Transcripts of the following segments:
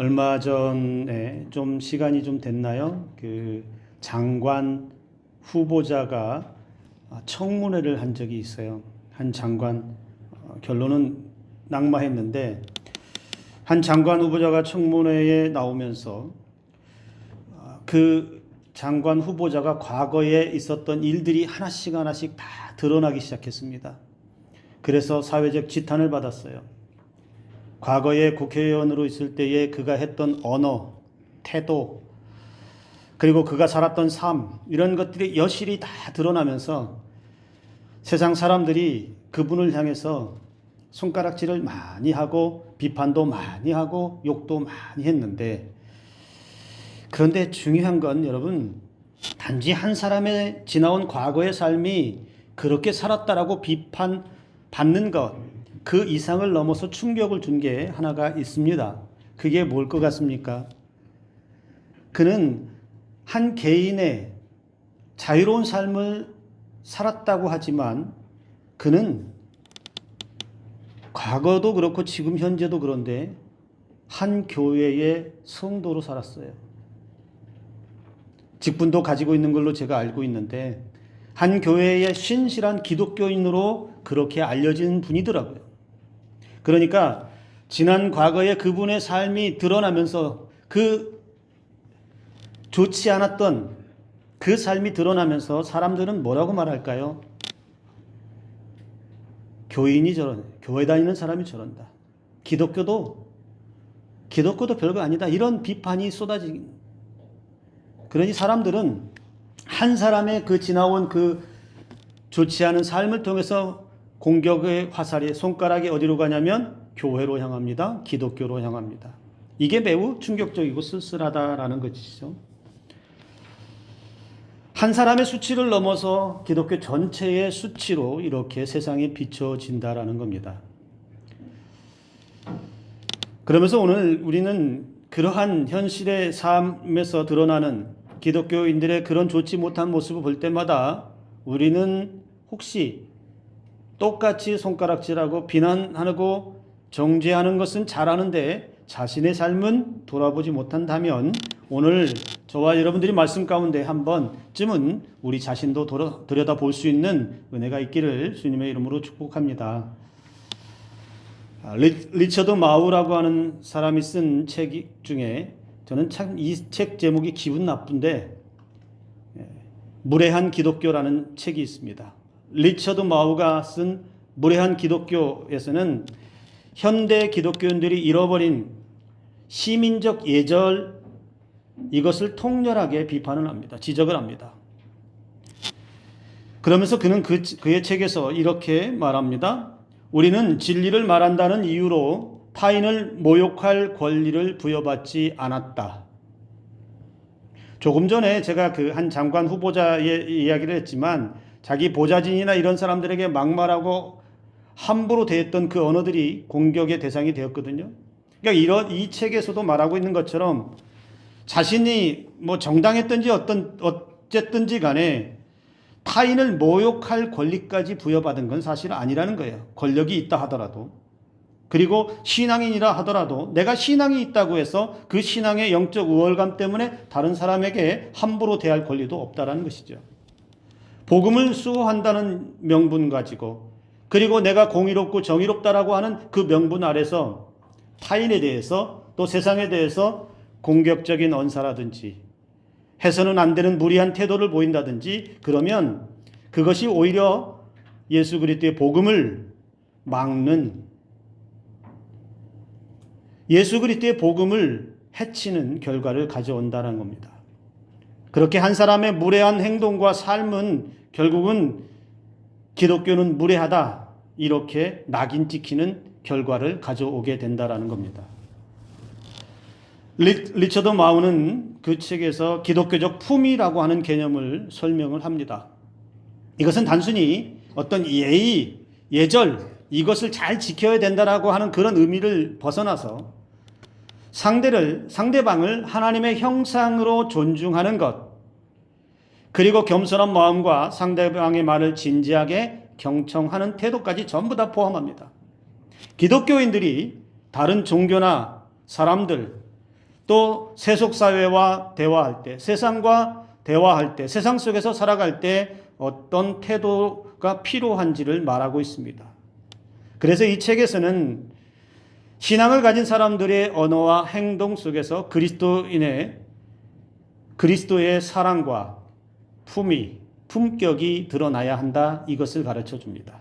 얼마 전에 좀 시간이 좀 됐나요? 그 장관 후보자가 청문회를 한 적이 있어요. 한 장관 결론은 낙마했는데 한 장관 후보자가 청문회에 나오면서 그 장관 후보자가 과거에 있었던 일들이 하나씩 하나씩 다 드러나기 시작했습니다. 그래서 사회적 지탄을 받았어요. 과거에 국회의원으로 있을 때에 그가 했던 언어, 태도, 그리고 그가 살았던 삶, 이런 것들이 여실히 다 드러나면서 세상 사람들이 그분을 향해서 손가락질을 많이 하고 비판도 많이 하고 욕도 많이 했는데, 그런데 중요한 건 여러분, 단지 한 사람의 지나온 과거의 삶이 그렇게 살았다라고 비판받는 것, 그 이상을 넘어서 충격을 준 게 하나가 있습니다. 그게 뭘 것 같습니까? 그는 한 개인의 자유로운 삶을 살았다고 하지만 그는 과거도 그렇고 지금 현재도 그런데 한 교회의 성도로 살았어요. 직분도 가지고 있는 걸로 제가 알고 있는데 한 교회의 신실한 기독교인으로 그렇게 알려진 분이더라고요. 그러니까 지난 과거에 그분의 삶이 드러나면서 그 좋지 않았던 그 삶이 드러나면서 사람들은 뭐라고 말할까요? 교인이 저러네. 교회 다니는 사람이 저런다. 기독교도 별거 아니다. 이런 비판이 쏟아지긴. 그러니 사람들은 한 사람의 그 지나온 그 좋지 않은 삶을 통해서 공격의 화살이 손가락이 어디로 가냐면 교회로 향합니다. 기독교로 향합니다. 이게 매우 충격적이고 쓸쓸하다라는 것이죠. 한 사람의 수치를 넘어서 기독교 전체의 수치로 이렇게 세상에 비춰진다라는 겁니다. 그러면서 오늘 우리는 그러한 현실의 삶에서 드러나는 기독교인들의 그런 좋지 못한 모습을 볼 때마다 우리는 혹시 똑같이 손가락질하고 비난하고 정죄하는 것은 잘하는데 자신의 삶은 돌아보지 못한다면 오늘 저와 여러분들이 말씀 가운데 한 번쯤은 우리 자신도 들여다볼 수 있는 은혜가 있기를 주님의 이름으로 축복합니다. 리처드 마우라고 하는 사람이 쓴 책 중에 저는 참 이 책 제목이 기분 나쁜데 무례한 기독교라는 책이 있습니다. 리처드 마우가 쓴 무례한 기독교에서는 현대 기독교인들이 잃어버린 시민적 예절, 이것을 통렬하게 비판을 합니다. 지적을 합니다. 그러면서 그는 그의 책에서 이렇게 말합니다. 우리는 진리를 말한다는 이유로 타인을 모욕할 권리를 부여받지 않았다. 조금 전에 제가 그 한 장관 후보자의 이야기를 했지만 자기 보좌진이나 이런 사람들에게 막말하고 함부로 대했던 그 언어들이 공격의 대상이 되었거든요. 그러니까 이 책에서도 말하고 있는 것처럼 자신이 뭐 정당했든지 어쨌든지 간에 타인을 모욕할 권리까지 부여받은 건 사실 아니라는 거예요. 권력이 있다 하더라도. 그리고 신앙인이라 하더라도 내가 신앙이 있다고 해서 그 신앙의 영적 우월감 때문에 다른 사람에게 함부로 대할 권리도 없다라는 것이죠. 복음을 수호한다는 명분 가지고 그리고 내가 공의롭고 정의롭다라고 하는 그 명분 아래서 타인에 대해서 또 세상에 대해서 공격적인 언사라든지 해서는 안 되는 무리한 태도를 보인다든지 그러면 그것이 오히려 예수 그리스도의 복음을 막는 예수 그리스도의 복음을 해치는 결과를 가져온다는 겁니다. 그렇게 한 사람의 무례한 행동과 삶은 결국은 기독교는 무례하다 이렇게 낙인 찍히는 결과를 가져오게 된다는 겁니다. 리처드 마우는 그 책에서 기독교적 품위라고 하는 개념을 설명을 합니다. 이것은 단순히 어떤 예의, 예절 이것을 잘 지켜야 된다라고 하는 그런 의미를 벗어나서 상대방을 하나님의 형상으로 존중하는 것, 그리고 겸손한 마음과 상대방의 말을 진지하게 경청하는 태도까지 전부 다 포함합니다. 기독교인들이 다른 종교나 사람들, 또 세속사회와 대화할 때, 세상과 대화할 때, 세상 속에서 살아갈 때 어떤 태도가 필요한지를 말하고 있습니다. 그래서 이 책에서는 신앙을 가진 사람들의 언어와 행동 속에서 그리스도의 사랑과 품격이 드러나야 한다, 이것을 가르쳐 줍니다.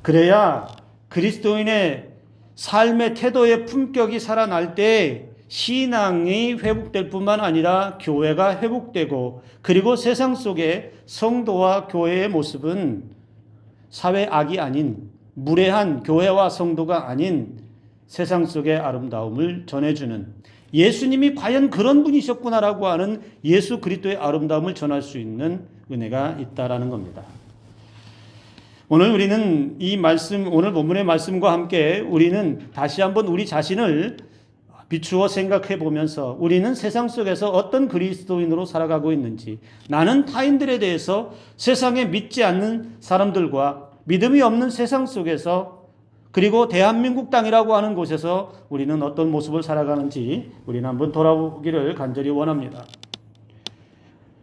그래야 그리스도인의 삶의 태도의 품격이 살아날 때 신앙이 회복될 뿐만 아니라 교회가 회복되고, 그리고 세상 속의 성도와 교회의 모습은 사회 악이 아닌, 무례한 교회와 성도가 아닌 세상 속의 아름다움을 전해주는, 예수님이 과연 그런 분이셨구나라고 하는 예수 그리스도의 아름다움을 전할 수 있는 은혜가 있다라는 겁니다. 오늘 우리는 오늘 본문의 말씀과 함께 우리는 다시 한번 우리 자신을 비추어 생각해 보면서 우리는 세상 속에서 어떤 그리스도인으로 살아가고 있는지, 나는 타인들에 대해서 세상에 믿지 않는 사람들과 믿음이 없는 세상 속에서, 그리고 대한민국 땅이라고 하는 곳에서 우리는 어떤 모습을 살아가는지 우리는 한번 돌아보기를 간절히 원합니다.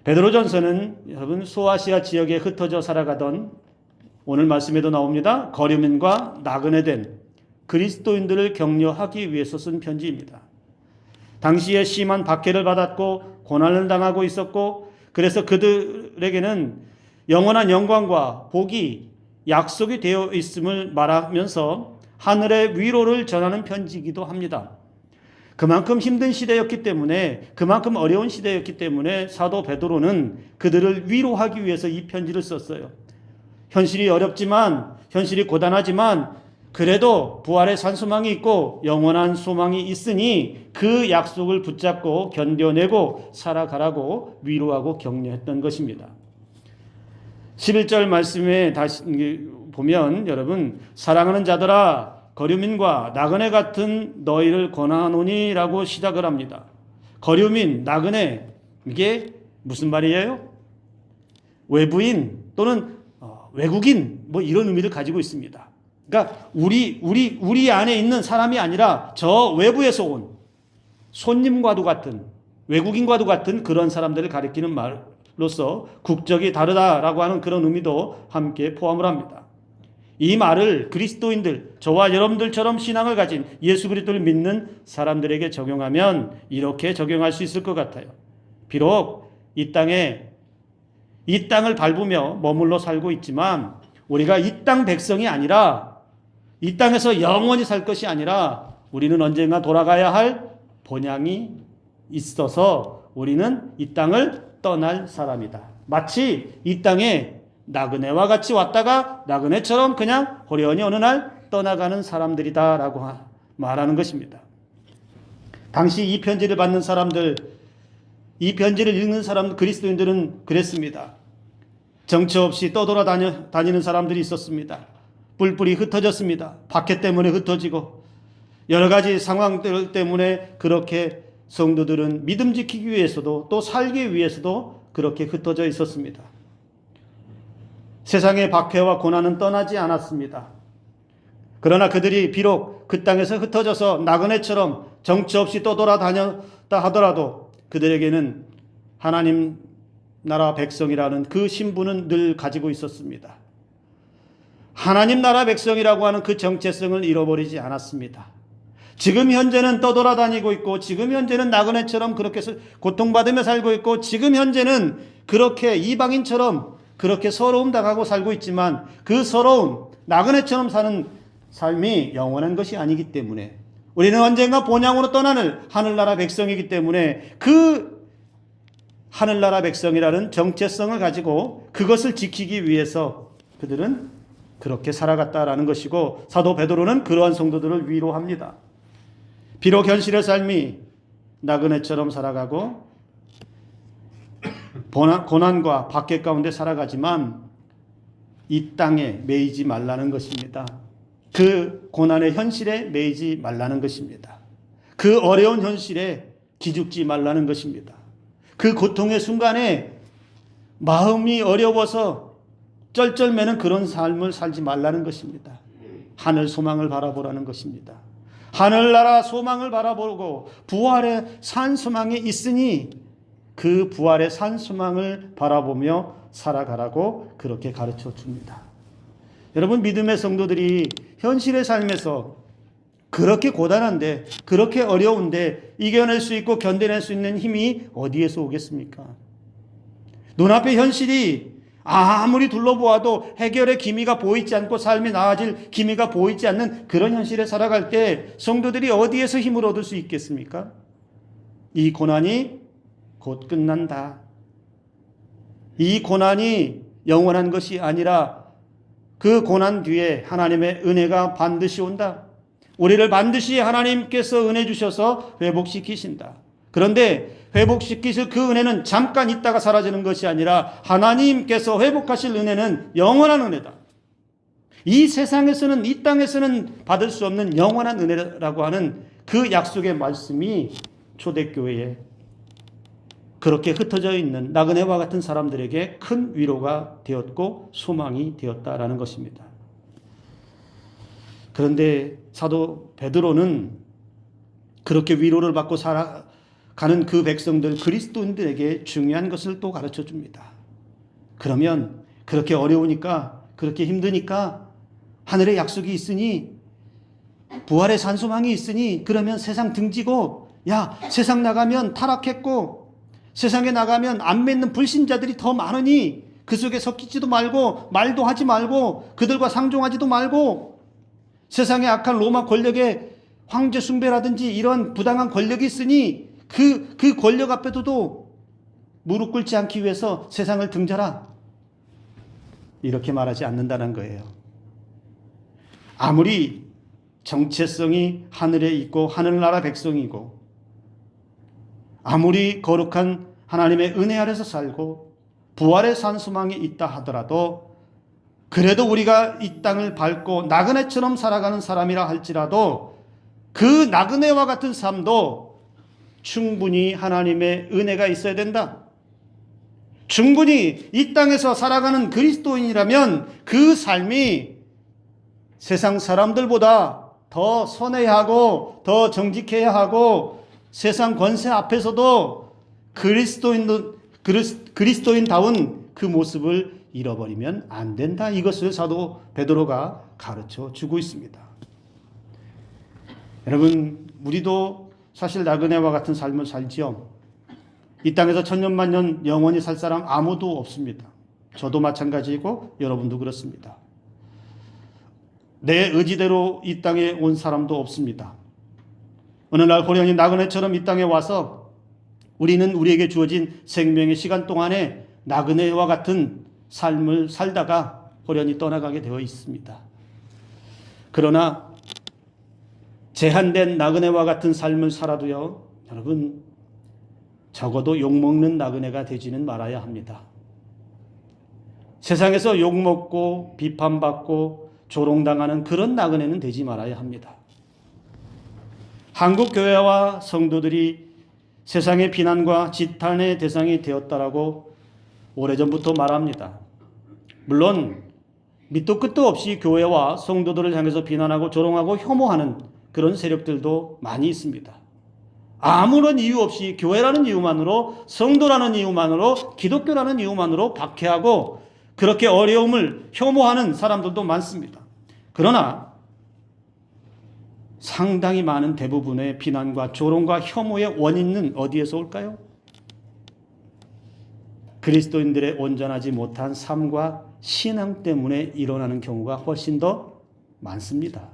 베드로전서는 여러분 소아시아 지역에 흩어져 살아가던, 오늘 말씀에도 나옵니다, 거류민과 나그네 된 그리스도인들을 격려하기 위해서 쓴 편지입니다. 당시에 심한 박해를 받았고 고난을 당하고 있었고, 그래서 그들에게는 영원한 영광과 복이 약속이 되어 있음을 말하면서 하늘의 위로를 전하는 편지이기도 합니다. 그만큼 힘든 시대였기 때문에, 그만큼 어려운 시대였기 때문에 사도 베드로는 그들을 위로하기 위해서 이 편지를 썼어요. 현실이 어렵지만, 현실이 고단하지만 그래도 부활의 산소망이 있고 영원한 소망이 있으니 그 약속을 붙잡고 견뎌내고 살아가라고 위로하고 격려했던 것입니다. 11절 말씀에 다시 보면, 여러분, 사랑하는 자들아, 거류민과 나그네 같은 너희를 권하노니라고 시작을 합니다. 거류민, 나그네, 이게 무슨 말이에요? 외부인 또는 외국인, 이런 의미를 가지고 있습니다. 그러니까 우리 안에 있는 사람이 아니라 저 외부에서 온 손님과도 같은, 외국인과도 같은 그런 사람들을 가리키는 말로서 국적이 다르다라고 하는 그런 의미도 함께 포함을 합니다. 이 말을 그리스도인들, 저와 여러분들처럼 신앙을 가진 예수 그리스도를 믿는 사람들에게 적용하면 이렇게 적용할 수 있을 것 같아요. 비록 이 땅을 밟으며 머물러 살고 있지만 우리가 이 땅 백성이 아니라, 이 땅에서 영원히 살 것이 아니라 우리는 언젠가 돌아가야 할 본향이 있어서 우리는 이 땅을 떠날 사람이다. 마치 이 땅에 나그네와 같이 왔다가 나그네처럼 그냥 호련히 어느 날 떠나가는 사람들이다라고 말하는 것입니다. 당시 이 편지를 받는 사람들, 이 편지를 읽는 사람, 그리스도인들은 그랬습니다. 정처 없이 떠돌아다니는 사람들이 있었습니다. 뿔뿔이 흩어졌습니다. 박해 때문에 흩어지고 여러 가지 상황들 때문에 그렇게 성도들은 믿음 지키기 위해서도 또 살기 위해서도 그렇게 흩어져 있었습니다. 세상의 박해와 고난은 떠나지 않았습니다. 그러나 그들이 비록 그 땅에서 흩어져서 나그네처럼 정처 없이 떠돌아다녔다 하더라도 그들에게는 하나님 나라 백성이라는 그 신분은 늘 가지고 있었습니다. 하나님 나라 백성이라고 하는 그 정체성을 잃어버리지 않았습니다. 지금 현재는 떠돌아다니고 있고, 지금 현재는 나그네처럼 그렇게 고통받으며 살고 있고, 지금 현재는 그렇게 이방인처럼 그렇게 서러움 당하고 살고 있지만 그 서러움, 나그네처럼 사는 삶이 영원한 것이 아니기 때문에, 우리는 언젠가 본향으로 떠나는 하늘나라 백성이기 때문에 그 하늘나라 백성이라는 정체성을 가지고 그것을 지키기 위해서 그들은 그렇게 살아갔다라는 것이고, 사도 베드로는 그러한 성도들을 위로합니다. 비록 현실의 삶이 나그네처럼 살아가고 고난과 박해 가운데 살아가지만 이 땅에 매이지 말라는 것입니다. 그 고난의 현실에 매이지 말라는 것입니다. 그 어려운 현실에 기죽지 말라는 것입니다. 그 고통의 순간에 마음이 어려워서 쩔쩔매는 그런 삶을 살지 말라는 것입니다. 하늘 소망을 바라보라는 것입니다. 하늘나라 소망을 바라보고 부활의 산 소망이 있으니 그 부활의 산 소망을 바라보며 살아가라고 그렇게 가르쳐 줍니다. 여러분, 믿음의 성도들이 현실의 삶에서 그렇게 고단한데, 그렇게 어려운데 이겨낼 수 있고 견뎌낼 수 있는 힘이 어디에서 오겠습니까? 눈앞의 현실이 아무리 둘러보아도 해결의 기미가 보이지 않고 삶이 나아질 기미가 보이지 않는 그런 현실에 살아갈 때 성도들이 어디에서 힘을 얻을 수 있겠습니까? 이 고난이 곧 끝난다. 이 고난이 영원한 것이 아니라 그 고난 뒤에 하나님의 은혜가 반드시 온다. 우리를 반드시 하나님께서 은혜 주셔서 회복시키신다. 그런데 회복시키실 그 은혜는 잠깐 있다가 사라지는 것이 아니라 하나님께서 회복하실 은혜는 영원한 은혜다. 이 세상에서는, 이 땅에서는 받을 수 없는 영원한 은혜라고 하는 그 약속의 말씀이 초대교회에 그렇게 흩어져 있는 나그네와 같은 사람들에게 큰 위로가 되었고 소망이 되었다라는 것입니다. 그런데 사도 베드로는 그렇게 위로를 받고 살아가는 그 백성들, 그리스도인들에게 중요한 것을 또 가르쳐 줍니다. 그러면 그렇게 어려우니까, 그렇게 힘드니까 하늘의 약속이 있으니, 부활의 산소망이 있으니, 그러면 세상 등지고, 야, 세상 나가면 타락했고 세상에 나가면 안 믿는 불신자들이 더 많으니 그 속에 섞이지도 말고 말도 하지 말고 그들과 상종하지도 말고, 세상의 악한 로마 권력의 황제 숭배라든지 이런 부당한 권력이 있으니 그 권력 앞에도 무릎 꿇지 않기 위해서 세상을 등져라. 이렇게 말하지 않는다는 거예요. 아무리 정체성이 하늘에 있고 하늘나라 백성이고 아무리 거룩한 하나님의 은혜 아래서 살고 부활의 산 소망이 있다 하더라도, 그래도 우리가 이 땅을 밟고 나그네처럼 살아가는 사람이라 할지라도 그 나그네와 같은 삶도 충분히 하나님의 은혜가 있어야 된다. 충분히 이 땅에서 살아가는 그리스도인이라면 그 삶이 세상 사람들보다 더 선해야 하고 더 정직해야 하고 세상 권세 앞에서도 그리스도인다운 그 모습을 잃어버리면 안 된다. 이것을 사도 베드로가 가르쳐 주고 있습니다. 여러분, 우리도 사실 나그네와 같은 삶을 살지요. 이 땅에서 천년만년 영원히 살 사람 아무도 없습니다. 저도 마찬가지이고 여러분도 그렇습니다. 내 의지대로 이 땅에 온 사람도 없습니다. 어느 날 호련히 나그네처럼 이 땅에 와서 우리는 우리에게 주어진 생명의 시간 동안에 나그네와 같은 삶을 살다가 호련히 떠나가게 되어 있습니다. 그러나 제한된 나그네와 같은 삶을 살아도요, 여러분, 적어도 욕먹는 나그네가 되지는 말아야 합니다. 세상에서 욕먹고 비판받고 조롱당하는 그런 나그네는 되지 말아야 합니다. 한국 교회와 성도들이 세상의 비난과 지탄의 대상이 되었다라고 오래전부터 말합니다. 물론 밑도 끝도 없이 교회와 성도들을 향해서 비난하고 조롱하고 혐오하는 그런 세력들도 많이 있습니다. 아무런 이유 없이 교회라는 이유만으로, 성도라는 이유만으로, 기독교라는 이유만으로 박해하고 그렇게 어려움을 혐오하는 사람들도 많습니다. 그러나 상당히 많은 대부분의 비난과 조롱과 혐오의 원인은 어디에서 올까요? 그리스도인들의 온전하지 못한 삶과 신앙 때문에 일어나는 경우가 훨씬 더 많습니다.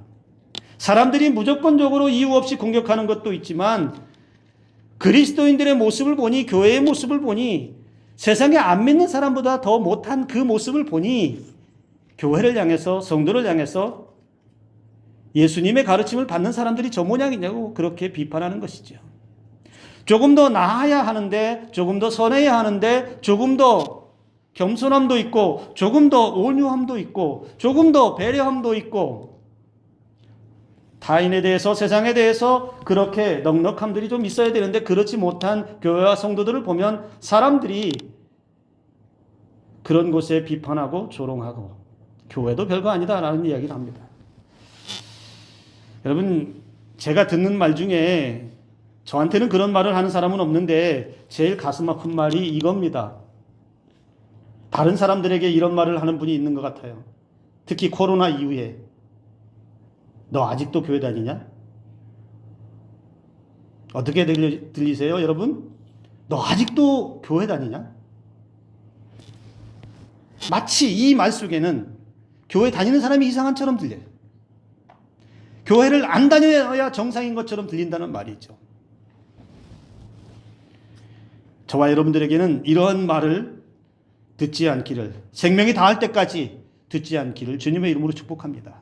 사람들이 무조건적으로 이유 없이 공격하는 것도 있지만 그리스도인들의 모습을 보니, 교회의 모습을 보니, 세상에 안 믿는 사람보다 더 못한 그 모습을 보니 교회를 향해서, 성도를 향해서 예수님의 가르침을 받는 사람들이 저 모양이냐고 그렇게 비판하는 것이죠. 조금 더 나아야 하는데, 조금 더 선해야 하는데, 조금 더 겸손함도 있고, 조금 더 온유함도 있고, 조금 더 배려함도 있고, 타인에 대해서, 세상에 대해서 그렇게 넉넉함들이 좀 있어야 되는데 그렇지 못한 교회와 성도들을 보면 사람들이 그런 곳에 비판하고 조롱하고 교회도 별거 아니다라는 이야기를 합니다. 여러분, 제가 듣는 말 중에 저한테는 그런 말을 하는 사람은 없는데 제일 가슴 아픈 말이 이겁니다. 다른 사람들에게 이런 말을 하는 분이 있는 것 같아요. 특히 코로나 이후에. 너 아직도 교회 다니냐? 어떻게 들리세요, 여러분? 너 아직도 교회 다니냐? 마치 이 말 속에는 교회 다니는 사람이 이상한처럼 들려요. 교회를 안 다녀야 정상인 것처럼 들린다는 말이죠. 저와 여러분들에게는 이러한 말을 듣지 않기를, 생명이 다할 때까지 듣지 않기를 주님의 이름으로 축복합니다.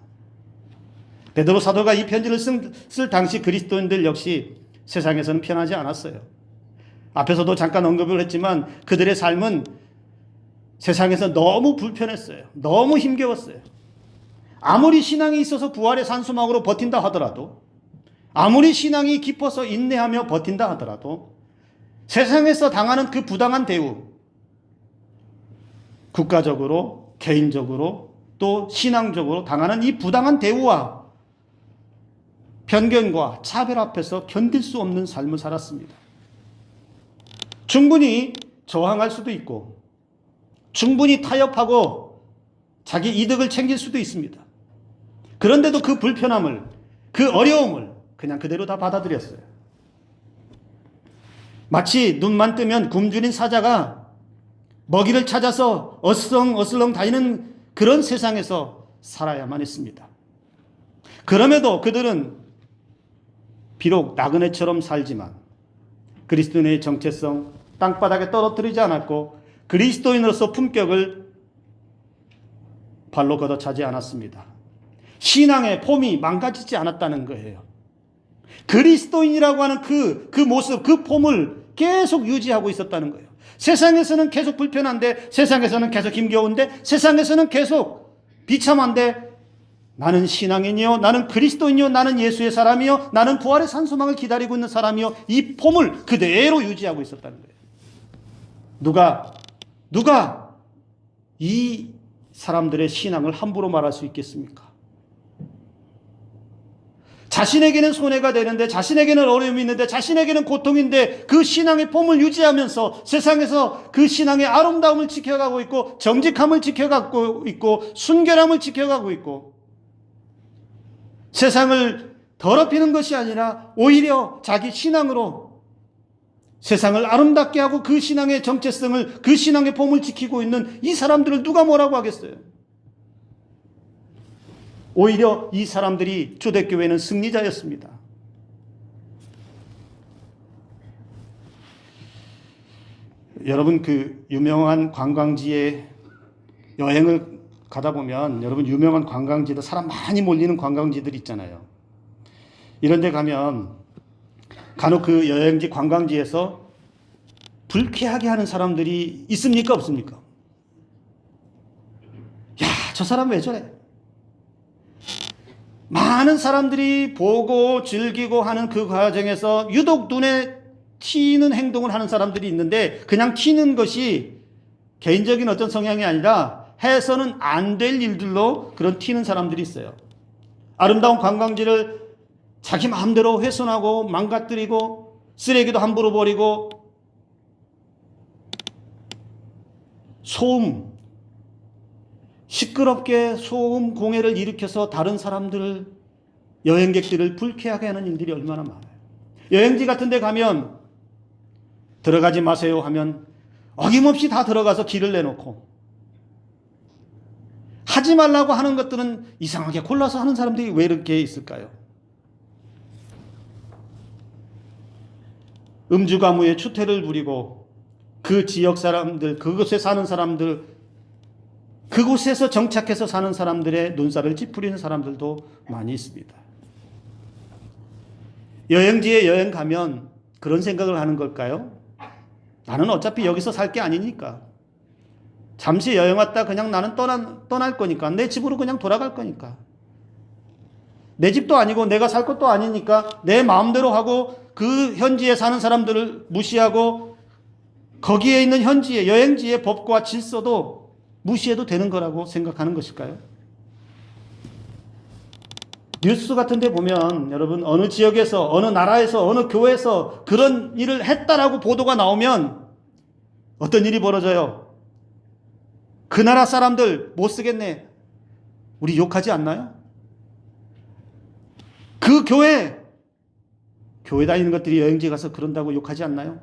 베드로 사도가 이 편지를 쓸 당시 그리스도인들 역시 세상에서는 편하지 않았어요. 앞에서도 잠깐 언급을 했지만 그들의 삶은 세상에서 너무 불편했어요. 너무 힘겨웠어요. 아무리 신앙이 있어서 부활의 산소막으로 버틴다 하더라도, 아무리 신앙이 깊어서 인내하며 버틴다 하더라도 세상에서 당하는 그 부당한 대우, 국가적으로, 개인적으로, 또 신앙적으로 당하는 이 부당한 대우와 편견과 차별 앞에서 견딜 수 없는 삶을 살았습니다. 충분히 저항할 수도 있고, 충분히 타협하고 자기 이득을 챙길 수도 있습니다. 그런데도 그 불편함을, 그 어려움을 그냥 그대로 다 받아들였어요. 마치 눈만 뜨면 굶주린 사자가 먹이를 찾아서 어슬렁어슬렁 다니는 그런 세상에서 살아야만 했습니다. 그럼에도 그들은 비록 나그네처럼 살지만 그리스도인의 정체성 땅바닥에 떨어뜨리지 않았고 그리스도인으로서 품격을 발로 걷어차지 않았습니다. 신앙의 폼이 망가지지 않았다는 거예요. 그리스도인이라고 하는 그 모습, 그 폼을 계속 유지하고 있었다는 거예요. 세상에서는 계속 불편한데, 세상에서는 계속 힘겨운데, 세상에서는 계속 비참한데, 나는 신앙인이요, 나는 그리스도인이요, 나는 예수의 사람이요, 나는 부활의 산소망을 기다리고 있는 사람이요, 이 폼을 그대로 유지하고 있었다는 거예요. 누가 이 사람들의 신앙을 함부로 말할 수 있겠습니까? 자신에게는 손해가 되는데, 자신에게는 어려움이 있는데, 자신에게는 고통인데 그 신앙의 폼을 유지하면서 세상에서 그 신앙의 아름다움을 지켜가고 있고, 정직함을 지켜가고 있고, 순결함을 지켜가고 있고, 세상을 더럽히는 것이 아니라 오히려 자기 신앙으로 세상을 아름답게 하고 그 신앙의 정체성을, 그 신앙의 폼을 지키고 있는 이 사람들을 누가 뭐라고 하겠어요? 오히려 이 사람들이 초대교회는 승리자였습니다. 여러분, 그 유명한 관광지에 여행을 가다 보면 여러분 유명한 관광지들, 사람 많이 몰리는 관광지들 있잖아요. 이런 데 가면 간혹 그 여행지 관광지에서 불쾌하게 하는 사람들이 있습니까? 없습니까? 야, 저 사람 왜 저래? 많은 사람들이 보고 즐기고 하는 그 과정에서 유독 눈에 튀는 행동을 하는 사람들이 있는데, 그냥 튀는 것이 개인적인 어떤 성향이 아니라 해서는 안 될 일들로 그런 튀는 사람들이 있어요. 아름다운 관광지를 자기 마음대로 훼손하고 망가뜨리고 쓰레기도 함부로 버리고 소음, 시끄럽게 소음 공해를 일으켜서 다른 사람들을, 여행객들을 불쾌하게 하는 일들이 얼마나 많아요. 여행지 같은 데 가면 들어가지 마세요 하면 어김없이 다 들어가서 길을 내놓고, 하지 말라고 하는 것들은 이상하게 골라서 하는 사람들이 왜 이렇게 있을까요? 음주가무에 추태를 부리고 그 지역 사람들, 그곳에 사는 사람들, 그곳에서 정착해서 사는 사람들의 눈살을 찌푸리는 사람들도 많이 있습니다. 여행지에 여행 가면 그런 생각을 하는 걸까요? 나는 어차피 여기서 살 게 아니니까, 잠시 여행 왔다 그냥 나는 떠날 거니까, 내 집으로 그냥 돌아갈 거니까, 내 집도 아니고 내가 살 것도 아니니까 내 마음대로 하고 그 현지에 사는 사람들을 무시하고 거기에 있는 현지의 여행지의 법과 질서도 무시해도 되는 거라고 생각하는 것일까요? 뉴스 같은 데 보면 여러분 어느 지역에서 어느 나라에서 어느 교회에서 그런 일을 했다라고 보도가 나오면 어떤 일이 벌어져요? 그 나라 사람들 못 쓰겠네. 우리 욕하지 않나요? 그 교회 다니는 것들이 여행지 가서 그런다고 욕하지 않나요?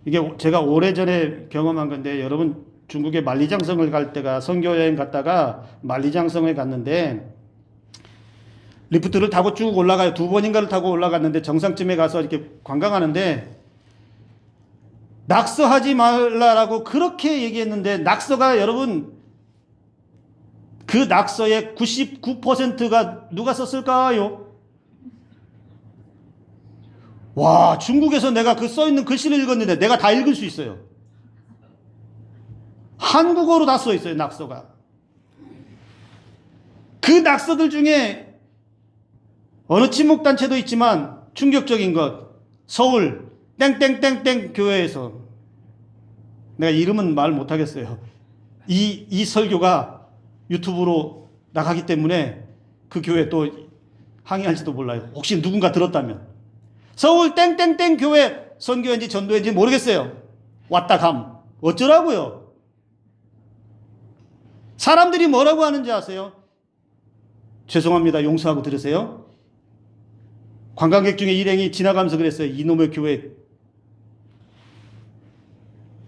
이게 제가 오래전에 경험한 건데 여러분 중국의 만리장성을 갈 때가 선교여행 갔다가 만리장성에 갔는데 리프트를 타고 쭉 올라가요. 2번인가를 타고 올라갔는데 정상쯤에 가서 이렇게 관광하는데 낙서하지 말라라고 그렇게 얘기했는데 낙서가 여러분 그 낙서의 99%가 누가 썼을까요? 와, 중국에서 내가 그 써있는 글씨를 읽었는데 내가 다 읽을 수 있어요. 한국어로 다 써있어요, 낙서가. 그 낙서들 중에 어느 친목단체도 있지만 충격적인 것, 서울 땡땡땡땡 교회에서 내가 이름은 말 못하겠어요. 이 설교가 유튜브로 나가기 때문에 그 교회 또 항의할지도 몰라요. 혹시 누군가 들었다면. 서울 땡땡땡 교회 선교인지 전도인지 모르겠어요. 왔다 감. 어쩌라고요? 사람들이 뭐라고 하는지 아세요? 죄송합니다. 용서하고 들으세요. 관광객 중에 일행이 지나가면서 그랬어요. 이놈의 교회.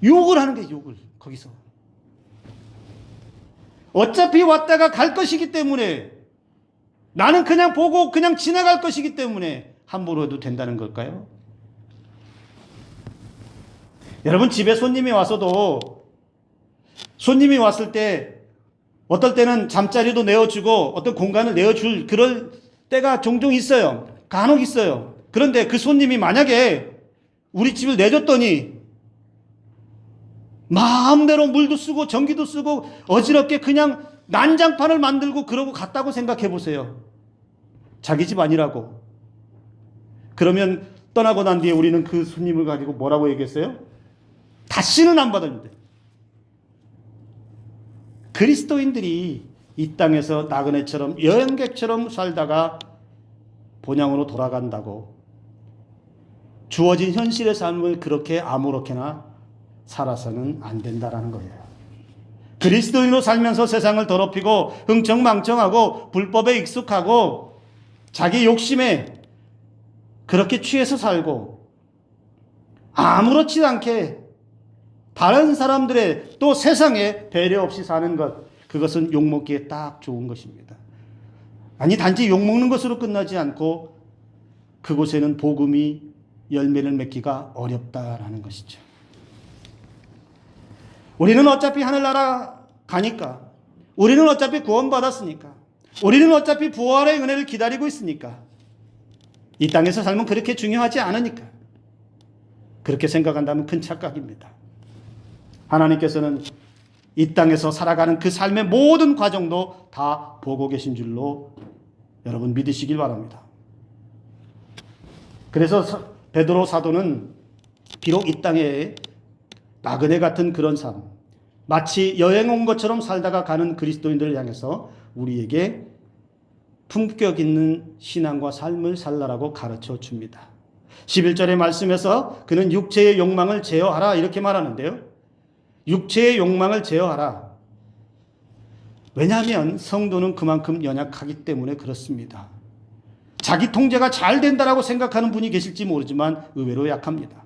욕을 하는 게 욕을 거기서. 어차피 왔다가 갈 것이기 때문에 나는 그냥 보고 그냥 지나갈 것이기 때문에 함부로 해도 된다는 걸까요? 여러분 집에 손님이 와서도 손님이 왔을 때 어떨 때는 잠자리도 내어주고 어떤 공간을 내어줄 그럴 때가 종종 있어요. 간혹 있어요. 그런데 그 손님이 만약에 우리 집을 내줬더니 마음대로 물도 쓰고 전기도 쓰고 어지럽게 그냥 난장판을 만들고 그러고 갔다고 생각해 보세요. 자기 집 아니라고. 그러면 떠나고 난 뒤에 우리는 그 손님을 가지고 뭐라고 얘기했어요? 다시는 안 받았는데. 그리스도인들이 이 땅에서 나그네처럼 여행객처럼 살다가 본향으로 돌아간다고 주어진 현실의 삶을 그렇게 아무렇게나 살아서는 안 된다라는 거예요. 그리스도인으로 살면서 세상을 더럽히고 흥청망청하고 불법에 익숙하고 자기 욕심에 그렇게 취해서 살고 아무렇지 않게 다른 사람들의 또 세상에 배려 없이 사는 것, 그것은 욕먹기에 딱 좋은 것입니다. 아니 단지 욕먹는 것으로 끝나지 않고 그곳에는 복음이 열매를 맺기가 어렵다라는 것이죠. 우리는 어차피 하늘나라 가니까, 우리는 어차피 구원받았으니까, 우리는 어차피 부활의 은혜를 기다리고 있으니까, 이 땅에서 삶은 그렇게 중요하지 않으니까 그렇게 생각한다면 큰 착각입니다. 하나님께서는 이 땅에서 살아가는 그 삶의 모든 과정도 다 보고 계신 줄로 여러분 믿으시길 바랍니다. 그래서 베드로 사도는 비록 이 땅에 나그네 같은 그런 삶, 마치 여행 온 것처럼 살다가 가는 그리스도인들을 향해서 우리에게 품격 있는 신앙과 삶을 살라라고 가르쳐 줍니다. 11절의 말씀에서 그는 육체의 욕망을 제어하라 이렇게 말하는데요. 육체의 욕망을 제어하라. 왜냐하면 성도는 그만큼 연약하기 때문에 그렇습니다. 자기 통제가 잘 된다라고 생각하는 분이 계실지 모르지만 의외로 약합니다.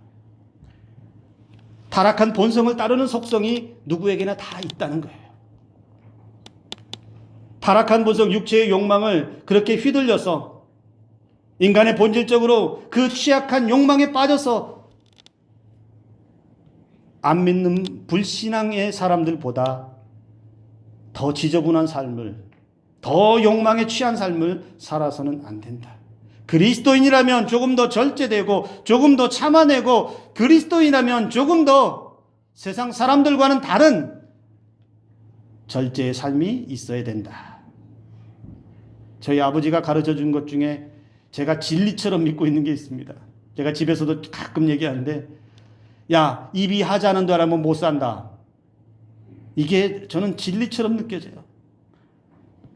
타락한 본성을 따르는 속성이 누구에게나 다 있다는 거예요. 타락한 본성, 육체의 욕망을 그렇게 휘둘려서 인간의 본질적으로 그 취약한 욕망에 빠져서 안 믿는 불신앙의 사람들보다 더 지저분한 삶을, 더 욕망에 취한 삶을 살아서는 안 된다. 그리스도인이라면 조금 더 절제되고 조금 더 참아내고 그리스도인이라면 조금 더 세상 사람들과는 다른 절제의 삶이 있어야 된다. 저희 아버지가 가르쳐 준 것 중에 제가 진리처럼 믿고 있는 게 있습니다. 제가 집에서도 가끔 얘기하는데 야, 입이 하자는 대로 하면 못 산다. 이게 저는 진리처럼 느껴져요.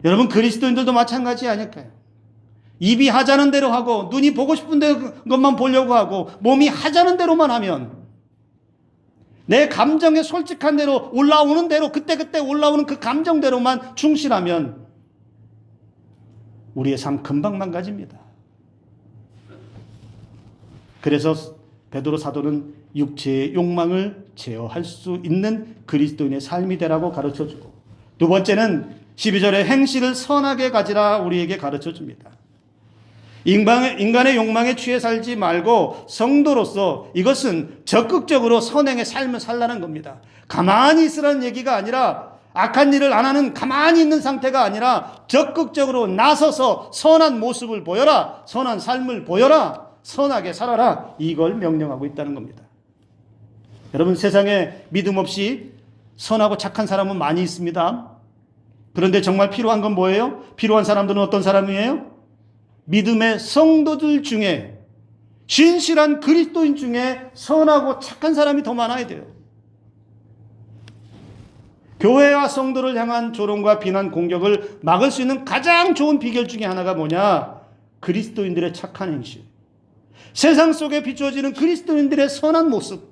여러분, 그리스도인들도 마찬가지 아닐까요? 입이 하자는 대로 하고 눈이 보고 싶은 것만 보려고 하고 몸이 하자는 대로만 하면, 내 감정에 솔직한 대로 올라오는 대로 그때그때 올라오는 그 감정대로만 충실하면 우리의 삶 금방 망가집니다. 그래서 베드로 사도는 육체의 욕망을 제어할 수 있는 그리스도인의 삶이 되라고 가르쳐주고, 두 번째는 12절에 행실을 선하게 가지라 우리에게 가르쳐줍니다. 인간의 욕망에 취해 살지 말고 성도로서 이것은 적극적으로 선행의 삶을 살라는 겁니다. 가만히 있으라는 얘기가 아니라, 악한 일을 안 하는 가만히 있는 상태가 아니라 적극적으로 나서서 선한 모습을 보여라, 선한 삶을 보여라, 선하게 살아라, 이걸 명령하고 있다는 겁니다. 여러분, 세상에 믿음 없이 선하고 착한 사람은 많이 있습니다. 그런데 정말 필요한 건 뭐예요? 필요한 사람들은 어떤 사람이에요? 믿음의 성도들 중에, 신실한 그리스도인 중에 선하고 착한 사람이 더 많아야 돼요. 교회와 성도를 향한 조롱과 비난, 공격을 막을 수 있는 가장 좋은 비결 중에 하나가 뭐냐? 그리스도인들의 착한 행실. 세상 속에 비추어지는 그리스도인들의 선한 모습,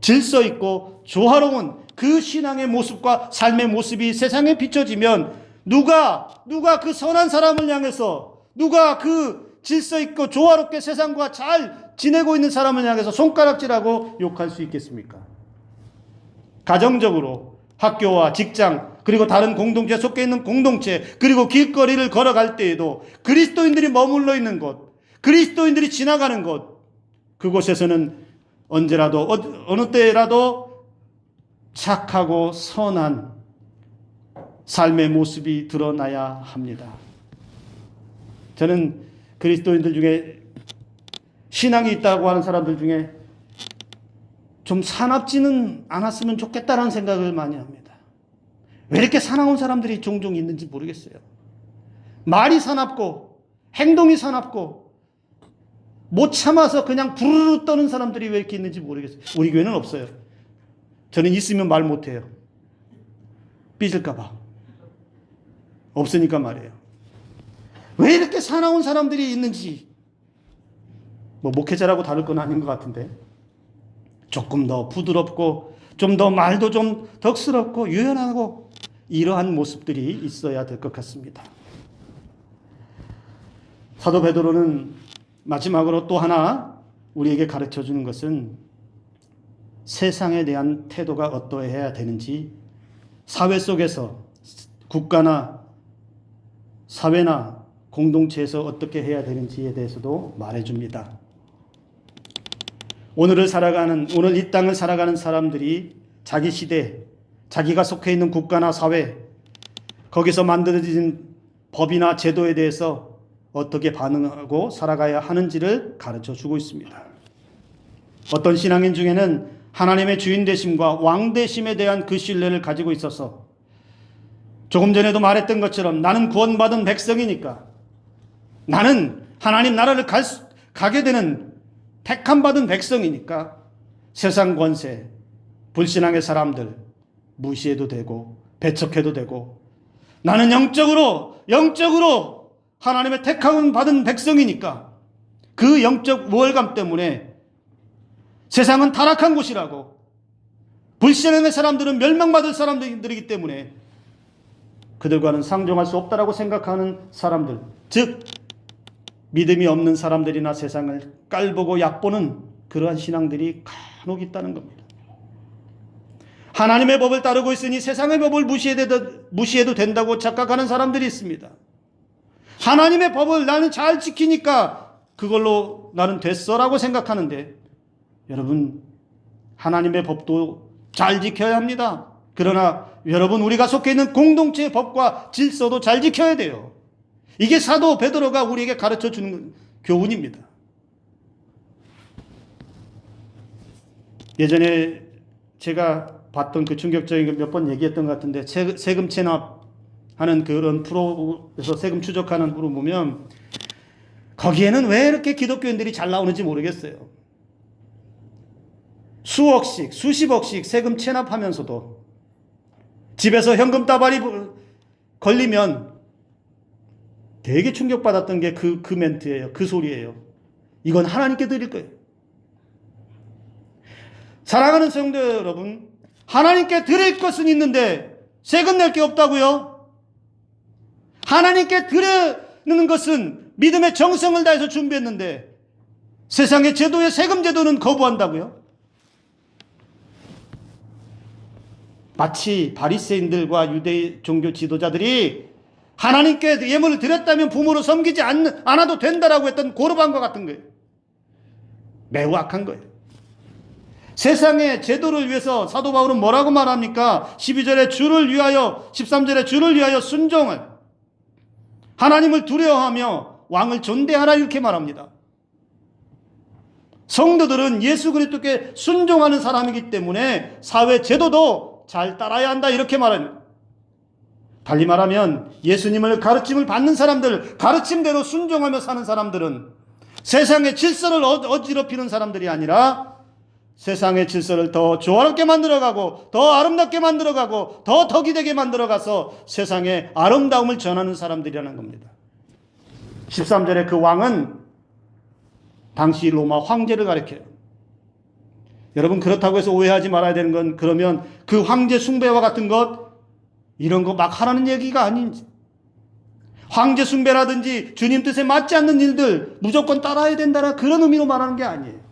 질서 있고 조화로운 그 신앙의 모습과 삶의 모습이 세상에 비춰지면 누가 그 선한 사람을 향해서, 누가 그 질서 있고 조화롭게 세상과 잘 지내고 있는 사람을 향해서 손가락질하고 욕할 수 있겠습니까? 가정적으로, 학교와 직장, 그리고 다른 공동체에 속해 있는 공동체, 그리고 길거리를 걸어갈 때에도 그리스도인들이 머물러 있는 곳, 그리스도인들이 지나가는 곳, 그곳에서는 언제라도 어느 때라도 착하고 선한 삶의 모습이 드러나야 합니다. 저는 그리스도인들 중에 신앙이 있다고 하는 사람들 중에 좀 사납지는 않았으면 좋겠다라는 생각을 많이 합니다. 왜 이렇게 사나운 사람들이 종종 있는지 모르겠어요. 말이 사납고 행동이 사납고 못 참아서 그냥 부르르 떠는 사람들이 왜 이렇게 있는지 모르겠어요. 우리 교회는 없어요. 저는 있으면 말 못해요. 삐질까 봐. 없으니까 말이에요. 왜 이렇게 사나운 사람들이 있는지, 뭐 목회자라고 다를 건 아닌 것 같은데, 조금 더 부드럽고 좀 더 말도 좀 덕스럽고 유연하고 이러한 모습들이 있어야 될 것 같습니다. 사도 베드로는 마지막으로 또 하나 우리에게 가르쳐 주는 것은 세상에 대한 태도가 어떠해야 되는지, 사회 속에서, 국가나 사회나 공동체에서 어떻게 해야 되는지에 대해서도 말해줍니다. 오늘 이 땅을 살아가는 사람들이 자기 시대, 자기가 속해 있는 국가나 사회, 거기서 만들어진 법이나 제도에 대해서 어떻게 반응하고 살아가야 하는지를 가르쳐 주고 있습니다. 어떤 신앙인 중에는 하나님의 주인 되심과 왕 되심에 대한 그 신뢰를 가지고 있어서, 조금 전에도 말했던 것처럼 나는 구원받은 백성이니까, 나는 하나님 나라를 가게 되는 택함받은 백성이니까 세상 권세, 불신앙의 사람들 무시해도 되고 배척해도 되고, 나는 영적으로 하나님의 택함 받은 백성이니까 그 영적 우월감 때문에 세상은 타락한 곳이라고, 불신앙의 사람들은 멸망받을 사람들이기 때문에 그들과는 상종할 수 없다라고 생각하는 사람들, 즉 믿음이 없는 사람들이나 세상을 깔보고 얕보는 그러한 신앙들이 간혹 있다는 겁니다. 하나님의 법을 따르고 있으니 세상의 법을 무시해도 된다고 착각하는 사람들이 있습니다. 하나님의 법을 나는 잘 지키니까 그걸로 나는 됐어라고 생각하는데, 여러분, 하나님의 법도 잘 지켜야 합니다. 그러나 여러분, 우리가 속해 있는 공동체의 법과 질서도 잘 지켜야 돼요. 이게 사도 베드로가 우리에게 가르쳐 주는 교훈입니다. 예전에 제가 봤던 그 충격적인 몇 번 얘기했던 것 같은데, 세금 체납하는 그런 프로에서 세금 추적하는 프로 보면 거기에는 왜 이렇게 기독교인들이 잘 나오는지 모르겠어요. 수억씩, 수십억씩 세금 체납하면서도 집에서 현금 따발이 걸리면 되게 충격받았던 게 그 멘트예요. 그 소리예요. 이건 하나님께 드릴 거예요. 사랑하는 성도 여러분, 하나님께 드릴 것은 있는데 세금 낼 게 없다고요? 하나님께 드리는 것은 믿음의 정성을 다해서 준비했는데 세상의 제도의 세금 제도는 거부한다고요? 마치 바리새인들과 유대 종교 지도자들이 하나님께 예물을 드렸다면 부모로 섬기지 않아도 된다라고 했던 고르반과 같은 거예요. 매우 악한 거예요. 세상의 제도를 위해서 사도 바울은 뭐라고 말합니까? 12절에 주를 위하여, 13절에 주를 위하여 순종을, 하나님을 두려워하며 왕을 존대하라 이렇게 말합니다. 성도들은 예수 그리스도께 순종하는 사람이기 때문에 사회 제도도 잘 따라야 한다 이렇게 말합니다. 달리 말하면 예수님을 가르침을 받는 사람들, 가르침대로 순종하며 사는 사람들은 세상의 질서를 어지럽히는 사람들이 아니라 세상의 질서를 더 조화롭게 만들어가고 더 아름답게 만들어가고 더 덕이 되게 만들어가서 세상의 아름다움을 전하는 사람들이라는 겁니다. 13절에 그 왕은 당시 로마 황제를 가리켜요. 여러분, 그렇다고 해서 오해하지 말아야 되는 건, 그러면 그 황제 숭배와 같은 것 이런 거 막 하라는 얘기가 아닌지, 황제 숭배라든지 주님 뜻에 맞지 않는 일들 무조건 따라야 된다는 그런 의미로 말하는 게 아니에요.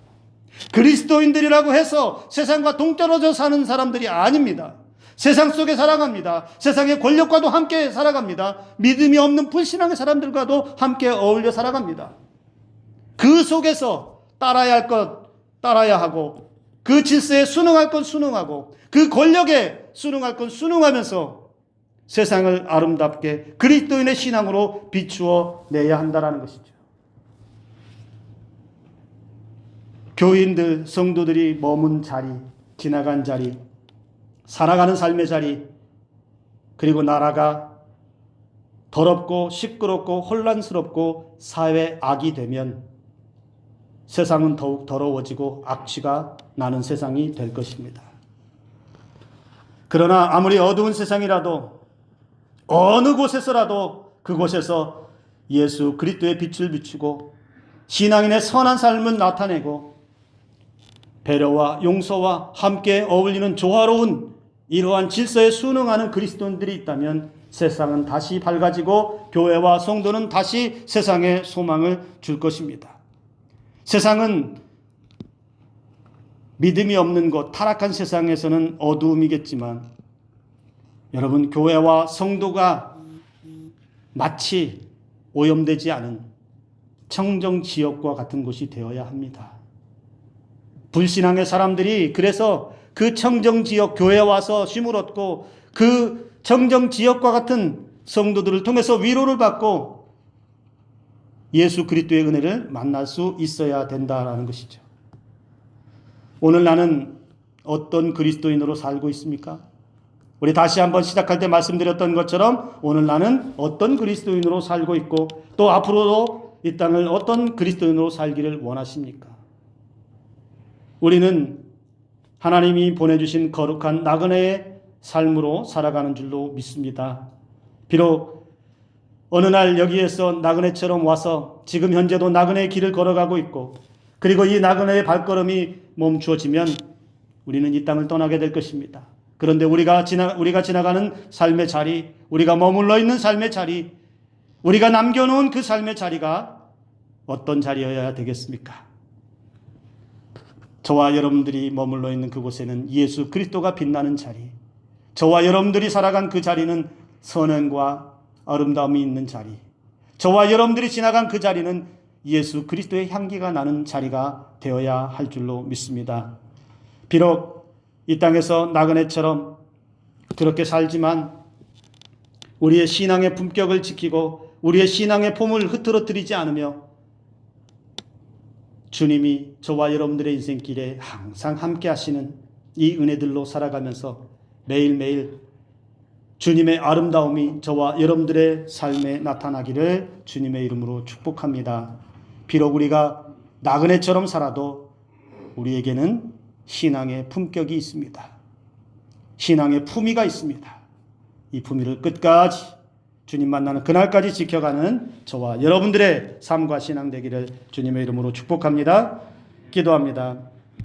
그리스도인들이라고 해서 세상과 동떨어져 사는 사람들이 아닙니다. 세상 속에 살아갑니다. 세상의 권력과도 함께 살아갑니다. 믿음이 없는 불신앙의 사람들과도 함께 어울려 살아갑니다. 그 속에서 따라야 할 것 따라야 하고, 그 질서에 순응할 건 순응하고, 그 권력에 순응할 건 순응하면서 세상을 아름답게 그리스도인의 신앙으로 비추어 내야 한다는 것이죠. 교인들, 성도들이 머문 자리, 지나간 자리, 살아가는 삶의 자리, 그리고 나라가 더럽고 시끄럽고 혼란스럽고 사회 악이 되면 세상은 더욱 더러워지고 악취가 나는 세상이 될 것입니다. 그러나 아무리 어두운 세상이라도 어느 곳에서라도 그곳에서 예수 그리스도의 빛을 비추고 신앙인의 선한 삶을 나타내고 배려와 용서와 함께 어울리는 조화로운 이러한 질서에 순응하는 그리스도인들이 있다면 세상은 다시 밝아지고 교회와 성도는 다시 세상에 소망을 줄 것입니다. 세상은 믿음이 없는 곳, 타락한 세상에서는 어두움이겠지만 여러분, 교회와 성도가 마치 오염되지 않은 청정지역과 같은 곳이 되어야 합니다. 불신앙의 사람들이 그래서 그 청정지역 교회에 와서 쉼을 얻고 그 청정지역과 같은 성도들을 통해서 위로를 받고 예수 그리스도의 은혜를 만날 수 있어야 된다는 것이죠. 오늘 나는 어떤 그리스도인으로 살고 있습니까? 우리 다시 한번 시작할 때 말씀드렸던 것처럼 오늘 나는 어떤 그리스도인으로 살고 있고 또 앞으로도 이 땅을 어떤 그리스도인으로 살기를 원하십니까? 우리는 하나님이 보내주신 거룩한 나그네의 삶으로 살아가는 줄로 믿습니다. 비록 어느 날 여기에서 나그네처럼 와서 지금 현재도 나그네의 길을 걸어가고 있고 그리고 이 나그네의 발걸음이 멈추어지면 우리는 이 땅을 떠나게 될 것입니다. 그런데 우리가 지나가는 삶의 자리, 우리가 머물러 있는 삶의 자리, 우리가 남겨놓은 그 삶의 자리가 어떤 자리여야 되겠습니까? 저와 여러분들이 머물러 있는 그곳에는 예수 그리스도가 빛나는 자리, 저와 여러분들이 살아간 그 자리는 선행과 아름다움이 있는 자리, 저와 여러분들이 지나간 그 자리는 예수 그리스도의 향기가 나는 자리가 되어야 할 줄로 믿습니다. 비록 이 땅에서 나그네처럼 그렇게 살지만 우리의 신앙의 품격을 지키고 우리의 신앙의 폼을 흐트러뜨리지 않으며 주님이 저와 여러분들의 인생길에 항상 함께 하시는 이 은혜들로 살아가면서 매일매일 주님의 아름다움이 저와 여러분들의 삶에 나타나기를 주님의 이름으로 축복합니다. 비록 우리가 나그네처럼 살아도 우리에게는 신앙의 품격이 있습니다. 신앙의 품위가 있습니다. 이 품위를 끝까지 주님 만나는 그날까지 지켜가는 저와 여러분들의 삶과 신앙 되기를 주님의 이름으로 축복합니다. 기도합니다.